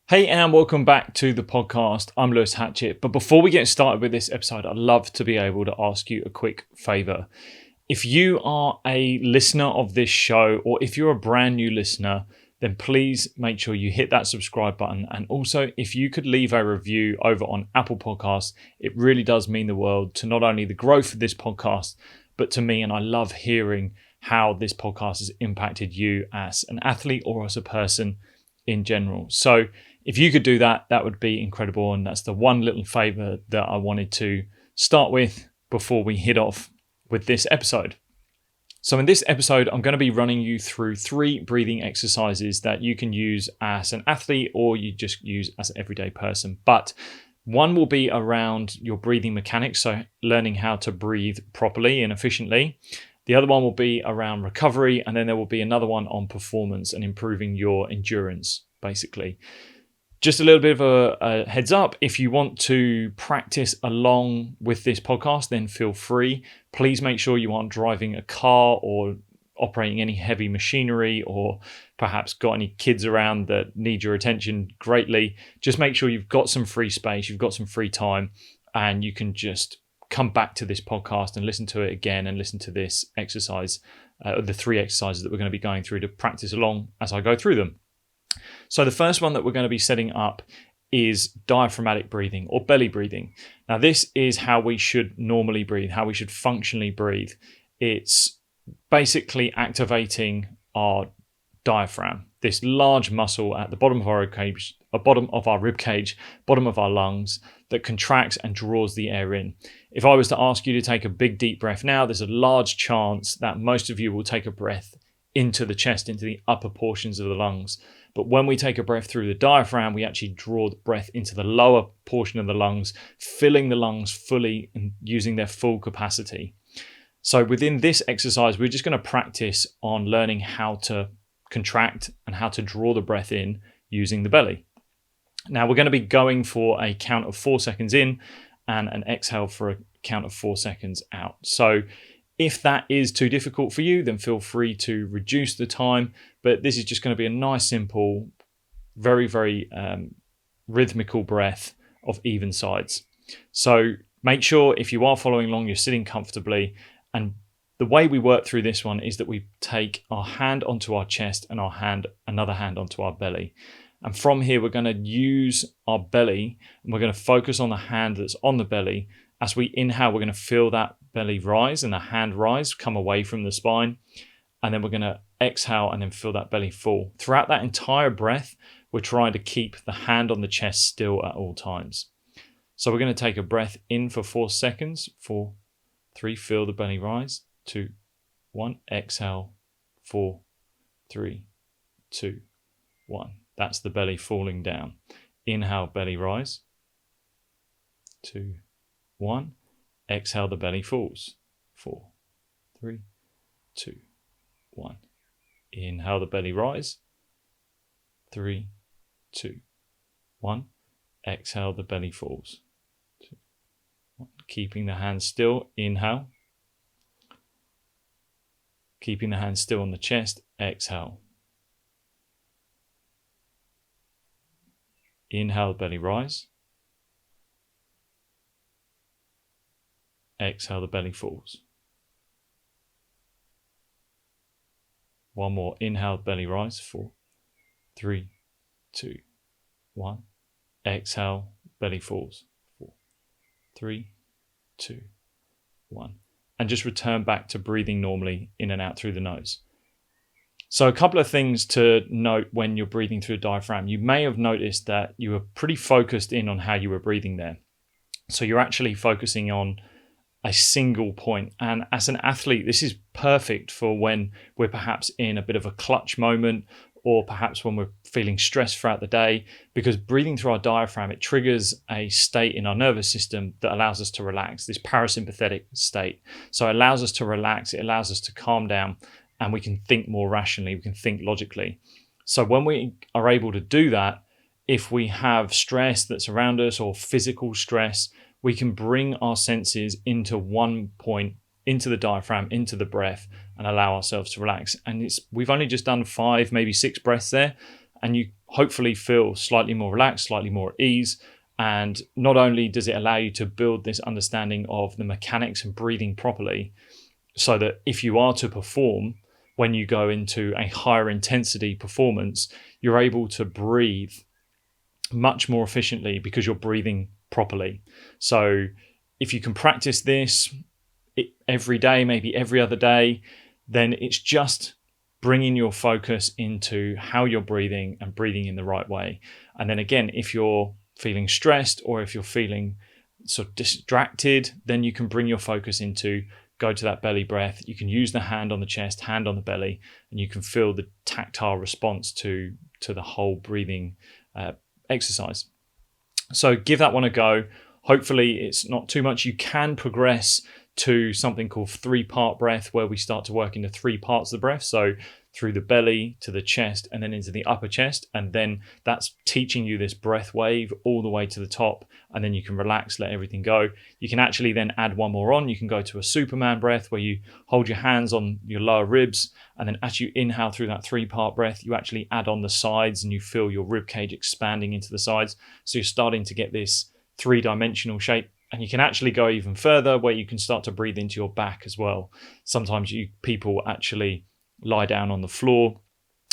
Hey, and welcome back to the podcast. I'm Lewis Hatchett. But before we get started with this episode, I'd love to be able to ask you a quick favor. If you are a listener of this show, or if you're a brand new listener, then please make sure you hit that subscribe button. And also, if you could leave a review over on Apple Podcasts, it really does mean the world to not only the growth of this podcast, but to me. And I love hearing how this podcast has impacted you as an athlete or as a person in general. So if you could do that, that would be incredible. And that's the one little favor that I wanted to start with before we hit off with this episode. So in this episode, I'm going to be running you through 3 breathing exercises that you can use as an athlete or you just use as an everyday person. But one will be around your breathing mechanics, so learning how to breathe properly and efficiently. The other one will be around recovery, and then there will be another one on performance and improving your endurance, basically. Just a little bit of a heads up, if you want to practice along with this podcast, then feel free. Please make sure you aren't driving a car or operating any heavy machinery or perhaps got any kids around that need your attention greatly. Just make sure you've got some free space, you've got some free time, and you can just come back to this podcast and listen to it again and listen to this exercise, the 3 exercises that we're going to be going through to practice along as I go through them. So the first one that we're going to be setting up is diaphragmatic breathing or belly breathing. Now, this is how we should normally breathe, how we should functionally breathe. It's basically activating our diaphragm, this large muscle at the bottom of our rib cage, bottom of our lungs that contracts and draws the air in. If I was to ask you to take a big deep breath now, there's a large chance that most of you will take a breath into the chest, into the upper portions of the lungs. But when we take a breath through the diaphragm, we actually draw the breath into the lower portion of the lungs, filling the lungs fully and using their full capacity. So within this exercise, we're just going to practice on learning how to contract and how to draw the breath in using the belly. Now we're going to be going for a count of 4 seconds in and an exhale for a count of 4 seconds out. So if that is too difficult for you, then feel free to reduce the time. But this is just going to be a nice, simple, very, very rhythmical breath of even sides. So make sure if you are following along, you're sitting comfortably. And the way we work through this one is that we take our hand onto our chest and another hand onto our belly. And from here, we're going to use our belly and we're going to focus on the hand that's on the belly. As we inhale, we're going to feel that belly rise and the hand rise, come away from the spine. And then we're going to exhale and then feel that belly fall. Throughout that entire breath, we're trying to keep the hand on the chest still at all times. So we're going to take a breath in for 4 seconds. 4, 3, feel the belly rise. 2, 1, exhale. 4, 3, 2, 1. That's the belly falling down. Inhale, belly rise. 2, 1. Exhale, the belly falls. 4, 3, 2, 1. Inhale, the belly rise. 3, 2, 1. Exhale, the belly falls. 2, 1. Keeping the hands still. Inhale. Keeping the hands still on the chest. Exhale. Inhale, belly rise. Exhale, the belly falls. One more. Inhale, belly rise. 4, 3, 2, 1. Exhale, belly falls. 4, 3, 2, 1. And just return back to breathing normally in and out through the nose. So a couple of things to note when you're breathing through the diaphragm. You may have noticed that you were pretty focused in on how you were breathing there. So you're actually focusing on a single point. And as an athlete, this is perfect for when we're perhaps in a bit of a clutch moment or perhaps when we're feeling stressed throughout the day, because breathing through our diaphragm, it triggers a state in our nervous system that allows us to relax, this parasympathetic state. So it allows us to relax, it allows us to calm down, and we can think more rationally, we can think logically. So when we are able to do that, if we have stress that's around us or physical stress, we can bring our senses into one point, into the diaphragm, into the breath, and allow ourselves to relax. And we've only just done 5, maybe 6 breaths there. and you hopefully feel slightly more relaxed, slightly more at ease. And not only does it allow you to build this understanding of the mechanics and breathing properly, so that if you are to perform, when you go into a higher intensity performance, you're able to breathe much more efficiently because you're breathing properly. So if you can practice this every day, maybe every other day, then it's just bringing your focus into how you're breathing and breathing in the right way. And then again, if you're feeling stressed or if you're feeling sort of distracted, then you can bring your focus into go to that belly breath. You can use the hand on the chest, hand on the belly, and you can feel the tactile response to the whole breathing exercise. So give that one a go. Hopefully it's not too much. You can progress to something called 3-part breath, where we start to work into 3 parts of the breath. So through the belly to the chest and then into the upper chest. And then that's teaching you this breath wave all the way to the top. And then you can relax, let everything go. You can actually then add one more on. You can go to a Superman breath where you hold your hands on your lower ribs. And then as you inhale through that 3-part breath, you actually add on the sides and you feel your rib cage expanding into the sides. So you're starting to get this 3-dimensional shape. And you can actually go even further where you can start to breathe into your back as well. Sometimes people actually lie down on the floor,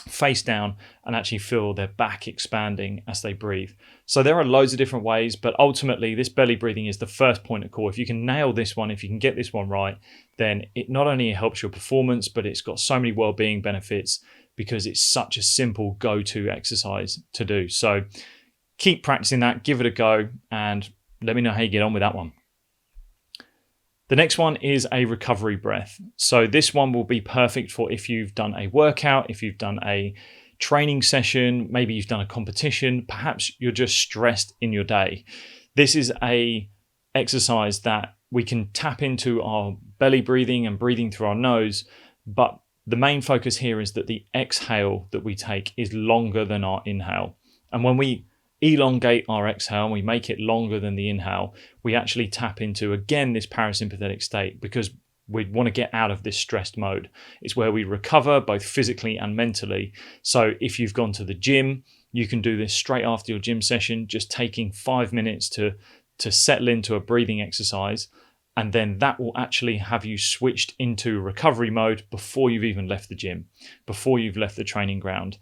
face down, and actually feel their back expanding as they breathe. So there are loads of different ways, but ultimately this belly breathing is the first point of call. If you can nail this one, if you can get this one right, then it not only helps your performance, but it's got so many well-being benefits because it's such a simple go-to exercise to do. So keep practicing that, give it a go, and let me know how you get on with that one. The next one is a recovery breath. So this one will be perfect for if you've done a workout, if you've done a training session, maybe you've done a competition, perhaps you're just stressed in your day. This is a exercise that we can tap into our belly breathing and breathing through our nose, but the main focus here is that the exhale that we take is longer than our inhale. And when we elongate our exhale and we make it longer than the inhale, we actually tap into, again, this parasympathetic state because we want to get out of this stressed mode. It's where we recover both physically and mentally. So if you've gone to the gym, you can do this straight after your gym session, just taking 5 minutes to settle into a breathing exercise. And then that will actually have you switched into recovery mode before you've even left the gym, before you've left the training ground,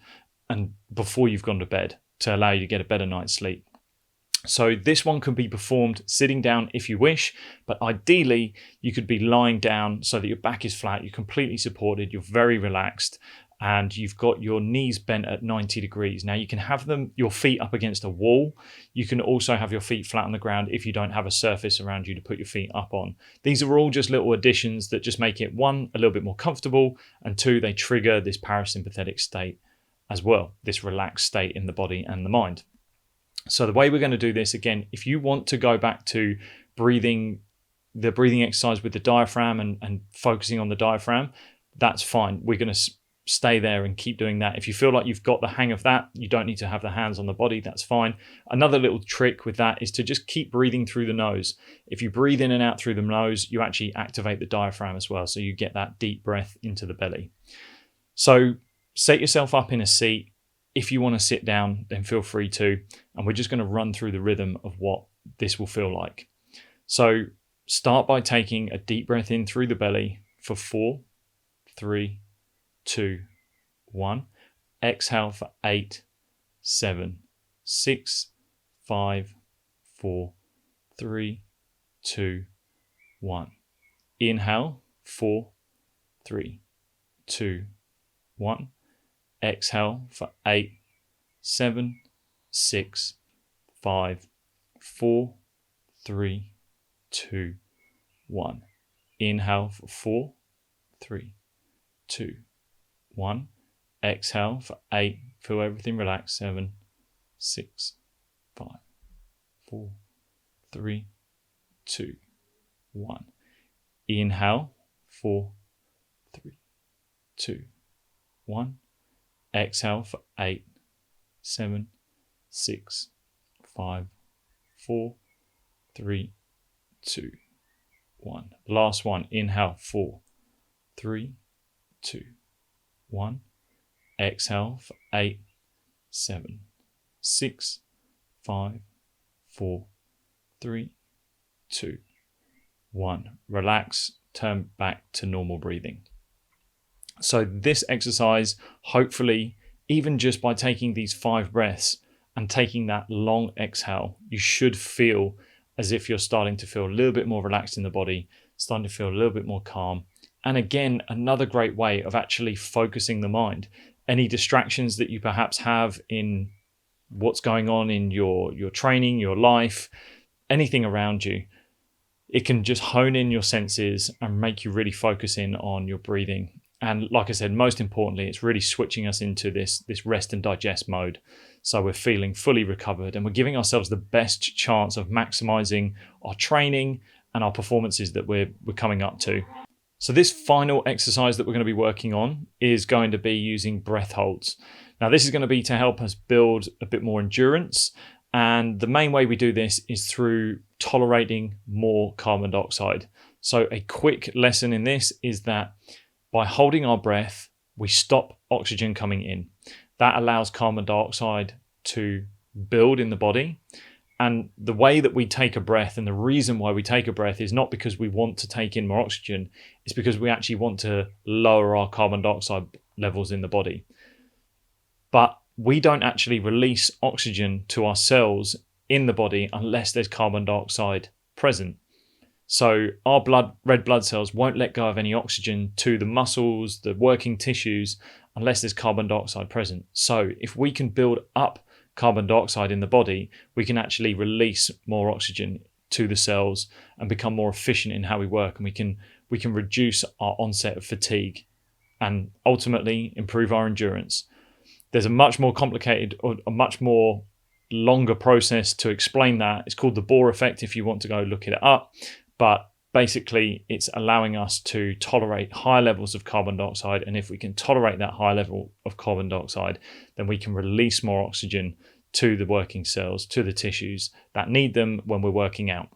and before you've gone to bed, to allow you to get a better night's sleep. So this one can be performed sitting down if you wish, but ideally you could be lying down so that your back is flat, you're completely supported, you're very relaxed, and you've got your knees bent at 90 degrees. Now you can have your feet up against a wall. You can also have your feet flat on the ground if you don't have a surface around you to put your feet up on. These are all just little additions that just make it, 1, a little bit more comfortable, and 2, they trigger this parasympathetic state as well, this relaxed state in the body and the mind. So the way we're going to do this, again, if you want to go back to the breathing exercise with the diaphragm and focusing on the diaphragm, that's fine. We're going to stay there and keep doing that. If you feel like you've got the hang of that, you don't need to have the hands on the body, that's fine. Another little trick with that is to just keep breathing through the nose. If you breathe in and out through the nose, you actually activate the diaphragm as well. So you get that deep breath into the belly. So set yourself up in a seat. If you want to sit down, then feel free to. And we're just going to run through the rhythm of what this will feel like. So start by taking a deep breath in through the belly for 4, 3, 2, 1. Exhale for 8, 7, 6, 5, 4, 3, 2, 1. Inhale, 4, 3, 2, 1. Exhale for 8, 7, 6, 5, 4, 3, 2, 1. Inhale for 4, 3, 2, 1. Exhale for 8. Feel everything relax. 7, 6, 5, 4, 3, 2, 1. Inhale, 4, 3, 2, 1. Exhale for 8, 7, 6, 5, 4, 3, 2, 1. Last one. Inhale, 4, 3, 2, 1. Exhale for 8, 7, 6, 5, 4, 3, 2, 1. Relax, turn back to normal breathing. So this exercise, hopefully, even just by taking these 5 breaths and taking that long exhale, you should feel as if you're starting to feel a little bit more relaxed in the body, starting to feel a little bit more calm. And again, another great way of actually focusing the mind. Any distractions that you perhaps have in what's going on in your training, your life, anything around you, it can just hone in your senses and make you really focus in on your breathing. And like I said, most importantly, it's really switching us into this rest and digest mode. So we're feeling fully recovered and we're giving ourselves the best chance of maximizing our training and our performances that we're coming up to. So this final exercise that we're going to be working on is going to be using breath holds. Now this is going to be to help us build a bit more endurance. And the main way we do this is through tolerating more carbon dioxide. So a quick lesson in this is that by holding our breath, we stop oxygen coming in. That allows carbon dioxide to build in the body. And the way that we take a breath, and the reason why we take a breath, is not because we want to take in more oxygen. It's because we actually want to lower our carbon dioxide levels in the body. But we don't actually release oxygen to our cells in the body unless there's carbon dioxide present. So our red blood cells won't let go of any oxygen to the muscles, the working tissues, unless there's carbon dioxide present. So if we can build up carbon dioxide in the body, we can actually release more oxygen to the cells and become more efficient in how we work. And we can reduce our onset of fatigue and ultimately improve our endurance. There's a much more complicated or a much more longer process to explain that. It's called the Bohr effect if you want to go look it up. But basically, it's allowing us to tolerate high levels of carbon dioxide. And if we can tolerate that high level of carbon dioxide, then we can release more oxygen to the working cells, to the tissues that need them when we're working out.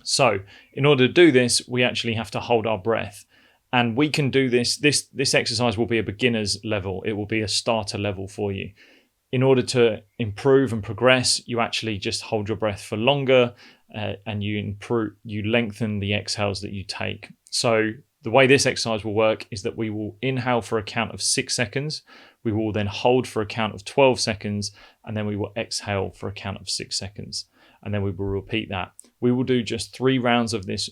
So in order to do this, we actually have to hold our breath. And we can do this. This exercise will be a beginner's level. It will be a starter level for you. In order to improve and progress, you actually just hold your breath for longer and you lengthen the exhales that you take. So the way this exercise will work is that we will inhale for a count of 6 seconds. We will then hold for a count of 12 seconds, and then we will exhale for a count of 6 seconds. And then we will repeat that. We will do just 3 rounds of this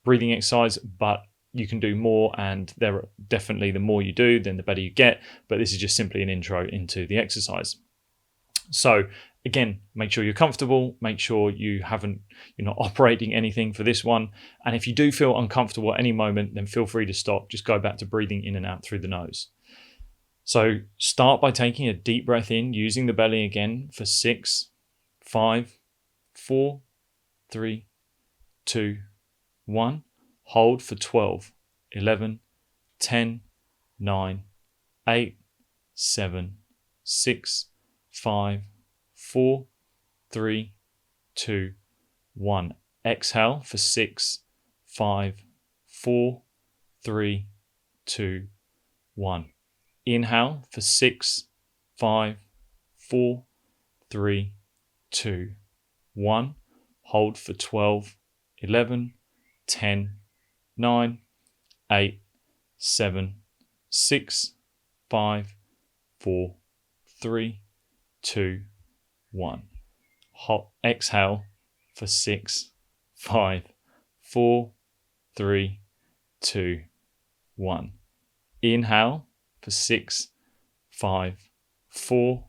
breathing exercise, but you can do more, and there are definitely the more you do, then the better you get. But this is just simply an intro into the exercise. So again, make sure you're comfortable, make sure you're not operating anything for this one. And if you do feel uncomfortable at any moment, then feel free to stop. Just go back to breathing in and out through the nose. So start by taking a deep breath in, using the belly again for 6, 5, 4, 3, 2, 1. Hold for 12, 11, 10, 9, 8, 7, 6, 5, 4, 3, 2, 1. Exhale for 6, 5, 4, 3, 2, 1. Inhale for 6, 5, 4, 3, 2, 1. Hold for 12, 11, 10, 9, 8, 7, 6, 5, 4, 3, 2, 1. Exhale for 6, 5, 4, 3, 2, 1. Inhale for 6, 5, 4,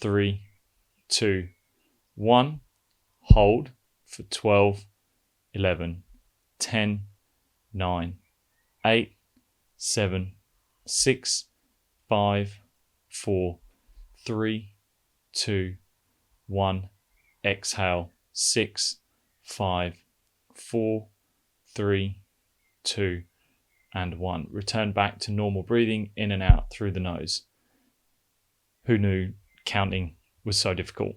3, 2, 1. Hold for 12, 11, 10, 9, 8, 7, 6, 5, 4, 3, 2, 1. Exhale 6, 5, 4, 3, 2, and 1. Return back to normal breathing in and out through the nose. Who knew counting was so difficult?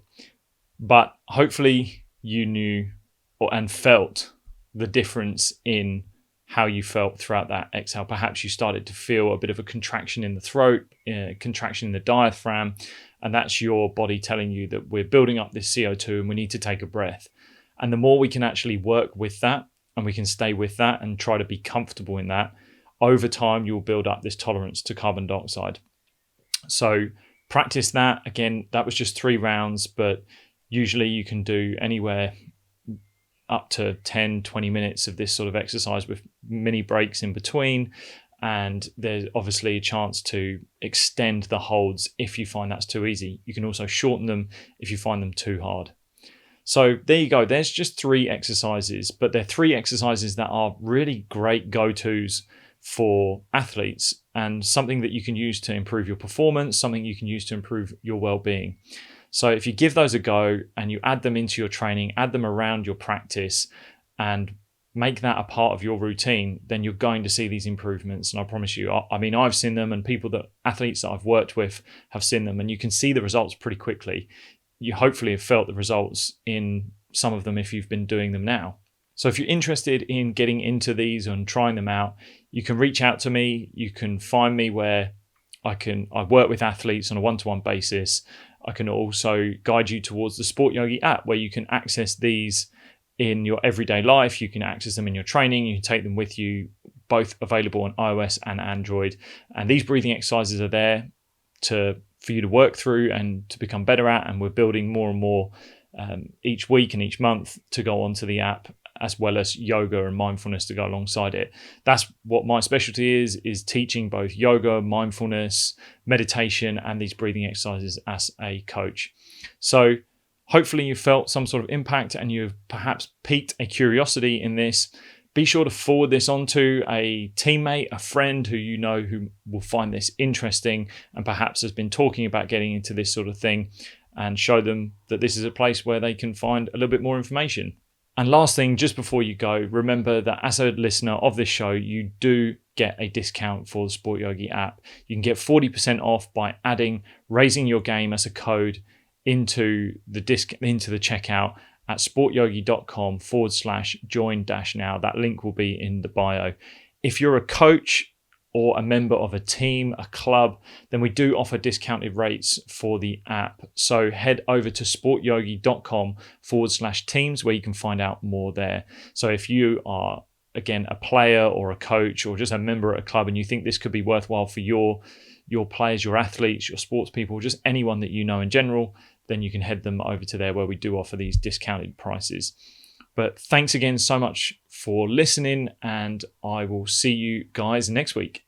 But hopefully you knew and felt the difference in how you felt throughout that exhale. Perhaps you started to feel a bit of a contraction in the throat, contraction in the diaphragm, And that's your body telling you that we're building up this CO2 and we need to take a breath. And the more we can actually work with that and we can stay with that and try to be comfortable in that, over time, you'll build up this tolerance to carbon dioxide. So practice that. Again, that was just 3 rounds, but usually you can do anywhere up to 10, 20 minutes of this sort of exercise with mini breaks in between. And there's obviously a chance to extend the holds if you find that's too easy. You can also shorten them if you find them too hard. So there you go. There's just 3 exercises, but they're 3 exercises that are really great go-tos for athletes and something that you can use to improve your performance, something you can use to improve your well-being. So if you give those a go and you add them into your training, add them around your practice and make that a part of your routine, then you're going to see these improvements. And I promise you, I mean, I've seen them, and athletes that I've worked with have seen them, and you can see the results pretty quickly. You hopefully have felt the results in some of them if you've been doing them now. So if you're interested in getting into these and trying them out, you can reach out to me. You can find me where I work with athletes on a one-to-one basis. I can also guide you towards the Sport Yogi app, where you can access these in your everyday life. You can access them in your training. You can take them with you, both available on iOS and Android. And these breathing exercises are there for you to work through and to become better at. And we're building more and more each week and each month to go onto the app, as well as yoga and mindfulness to go alongside it. That's what my specialty is teaching both yoga, mindfulness, meditation, and these breathing exercises as a coach. So hopefully you felt some sort of impact and you've perhaps piqued a curiosity in this. Be sure to forward this on to a teammate, a friend who you know who will find this interesting and perhaps has been talking about getting into this sort of thing, and show them that this is a place where they can find a little bit more information. And last thing, just before you go, remember that as a listener of this show, you do get a discount for the Sport Yogi app. You can get 40% off by adding Raising Your Game as a code into the checkout at sportyogi.com/join-now. That link will be in the bio. If you're a coach or a member of a team, a club, then we do offer discounted rates for the app. So head over to sportyogi.com/teams, where you can find out more there. So if you are, again, a player or a coach or just a member at a club and you think this could be worthwhile for your players, your athletes, your sports people, just anyone that you know in general, then you can head them over to there, where we do offer these discounted prices. But thanks again so much for listening, and I will see you guys next week.